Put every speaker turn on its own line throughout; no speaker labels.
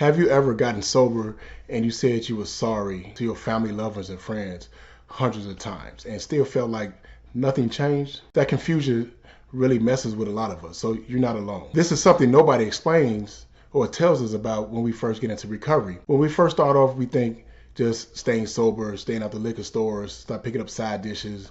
Have you ever gotten sober and you said you were sorry to your family, lovers, and friends hundreds of times and still felt like nothing changed? That confusion really messes with a lot of us, so you're not alone. This is something nobody explains or tells us about when we first get into recovery. When we first start off, we think just staying sober, staying out the liquor stores, start picking up side dishes,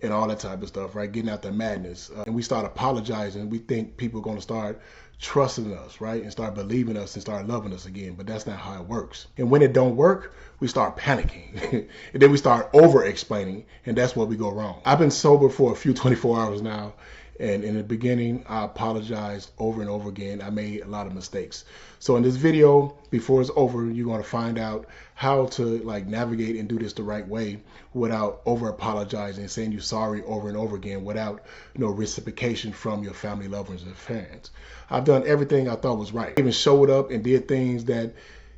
and all that type of stuff, right? Getting out the madness. And we start apologizing. We think people are going to start trusting us, right? And start believing us and start loving us again. But that's not how it works. And when it don't work, we start panicking. And then we start over explaining. And that's where we go wrong. I've been sober for a few 24 hours now. And in the beginning, I apologized over and over again. I made a lot of mistakes. So in this video, before it's over, you're going to find out how to navigate and do this the right way without over apologizing, saying you're sorry over and over again without reciprocation from your family, lovers, and friends. I've done everything I thought was right. I even showed up and did things that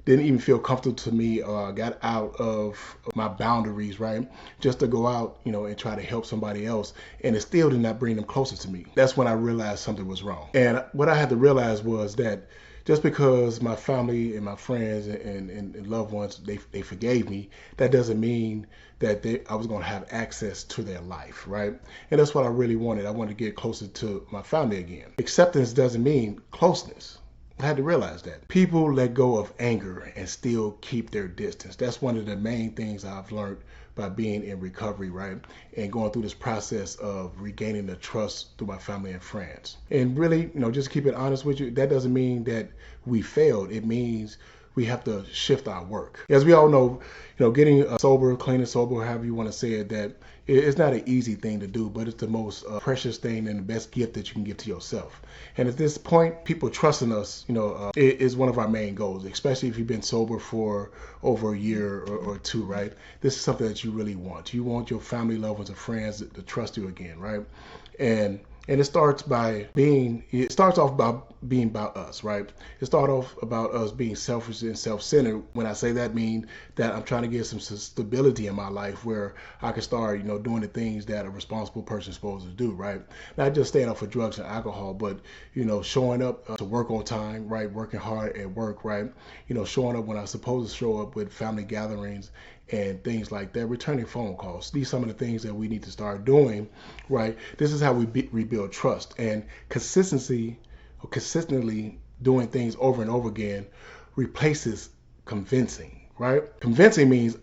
didn't even feel comfortable to me, got out of my boundaries, right? Just to go out, and try to help somebody else. And it still did not bring them closer to me. That's when I realized something was wrong. And what I had to realize was that just because my family and my friends and loved ones, they forgave me, that doesn't mean that I was going to have access to their life, right? And that's what I really wanted. I wanted to get closer to my family again. Acceptance doesn't mean closeness. I had to realize that. People let go of anger and still keep their distance. That's one of the main things I've learned by being in recovery, right? And going through this process of regaining the trust through my family and friends. And really, just keep it honest with you, that doesn't mean that we failed. It means we have to shift our work. As we all know, getting sober, clean and sober, however you want to say it, that it's not an easy thing to do, but it's the most precious thing and the best gift that you can give to yourself. And at this point, people trusting us, is one of our main goals, especially if you've been sober for over a year or two, right? This is something that you really want. You want your family, loved ones, and friends to trust you again, right? And it starts off by being about us, right? It starts off about us being selfish and self-centered. When I say that, I mean that I'm trying to get some stability in my life where I can start, doing the things that a responsible person is supposed to do, right? Not just staying up for drugs and alcohol, but, showing up to work on time, right? Working hard at work, right? Showing up when I'm supposed to show up with family gatherings and things like that, returning phone calls. These are some of the things that we need to start doing, right? This is how we rebuild trust. And consistently doing things over and over again replaces convincing, right? Convincing means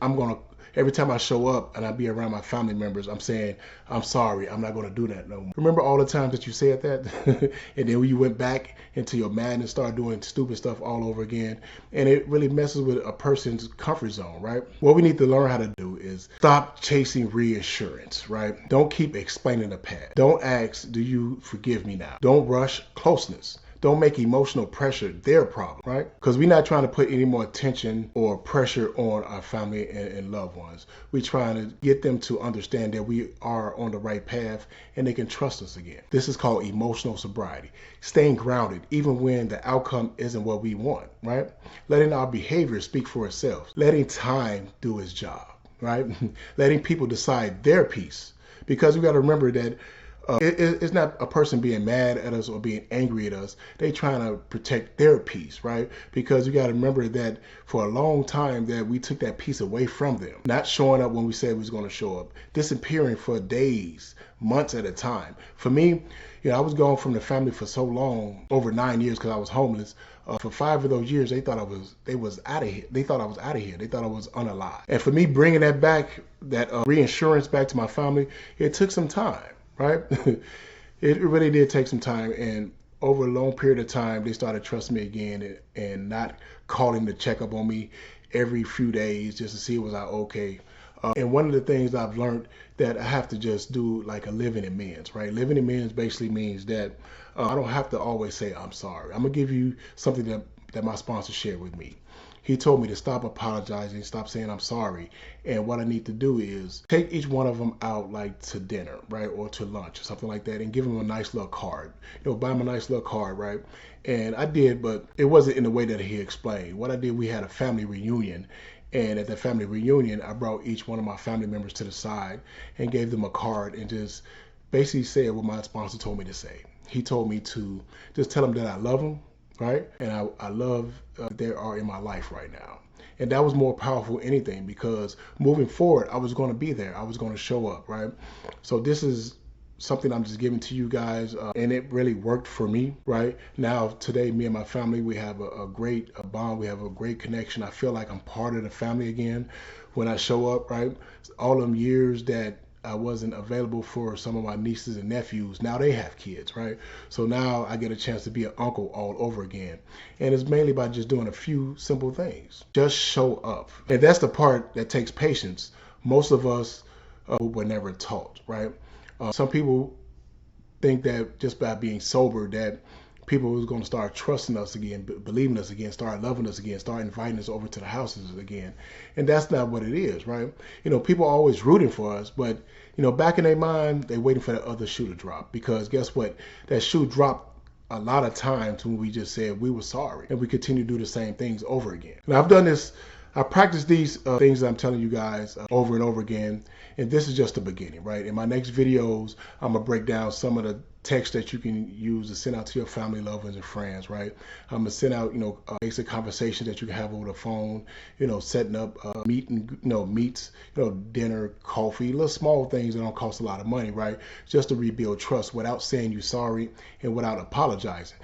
every time I show up and I be around my family members, I'm saying, I'm sorry, I'm not going to do that no more. Remember all the times that you said that? And then when you went back into your madness, started doing stupid stuff all over again. And it really messes with a person's comfort zone, right? What we need to learn how to do is stop chasing reassurance, right? Don't keep explaining the past. Don't ask, do you forgive me now? Don't rush closeness. Don't make emotional pressure their problem, right? Because we're not trying to put any more tension or pressure on our family and loved ones. We're trying to get them to understand that we are on the right path and they can trust us again. This is called emotional sobriety. Staying grounded even when the outcome isn't what we want, right? Letting our behavior speak for itself. Letting time do its job, right? Letting people decide their piece. Because we got to remember that it's not a person being mad at us or being angry at us. They trying to protect their peace, right? Because you got to remember that for a long time that we took that peace away from them. Not showing up when we said we was going to show up. Disappearing for days, months at a time. For me, I was gone from the family for so long, over 9 years, because I was homeless. For 5 of those years, they thought I was out of here. They thought I was out of here. They thought I was unalive. And for me, bringing that back, that reinsurance back to my family, it took some time. Right? It really did take some time, and over a long period of time, they started trusting me again and not calling to check up on me every few days just to see was I okay. And one of the things I've learned that I have to just do like a living amends, right? Living amends basically means that I don't have to always say I'm sorry. I'm gonna give you something that my sponsor shared with me. He told me to stop apologizing, stop saying I'm sorry. And what I need to do is take each one of them out to dinner, right? Or to lunch or something like that and give them a nice little card. Buy them a nice little card, right? And I did, but it wasn't in the way that he explained. What I did, we had a family reunion. And at that family reunion, I brought each one of my family members to the side and gave them a card and just basically said what my sponsor told me to say. He told me to just tell them that I love them, right? And I love that they are in my life right now. And that was more powerful than anything, because moving forward, I was going to be there. I was going to show up, right? So this is something I'm just giving to you guys, and it really worked for me, right? Now, today, me and my family, we have a great bond. We have a great connection. I feel like I'm part of the family again when I show up, right? All them years that I wasn't available for some of my nieces and nephews, now they have kids, right? So now I get a chance to be an uncle all over again. And it's mainly by just doing a few simple things. Just show up. And that's the part that takes patience. Most of us were never taught, right? Some people think that just by being sober that people was going to start trusting us again, believing us again, start loving us again, start inviting us over to the houses again. And that's not what it is, right? People are always rooting for us, but back in their mind, they're waiting for that other shoe to drop, because guess what? That shoe dropped a lot of times when we just said we were sorry, and we continue to do the same things over again. Now, I've done this. I practice these things that I'm telling you guys over and over again, and this is just the beginning, right? In my next videos, I'm gonna break down some of the text that you can use to send out to your family, loved ones, and friends, right? I'm gonna send out, basic conversations that you can have over the phone, setting up meets, dinner, coffee, little small things that don't cost a lot of money, right? Just to rebuild trust without saying you're sorry and without apologizing.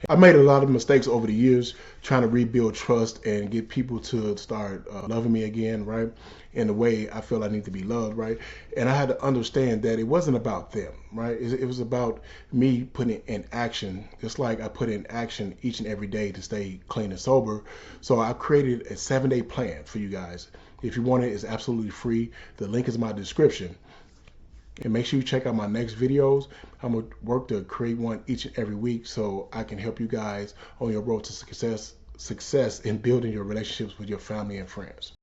I made a lot of mistakes over the years trying to rebuild trust and get people to start loving me again, right? In the way I feel I need to be loved, right? And I had to understand that it wasn't about them, right? It was about me putting it in action, just like I put in action each and every day to stay clean and sober. So I created a 7-day plan for you guys. If you want it, it's absolutely free. The link is in my description. And make sure you check out my next videos. I'm going to work to create one each and every week so I can help you guys on your road to success in building your relationships with your family and friends.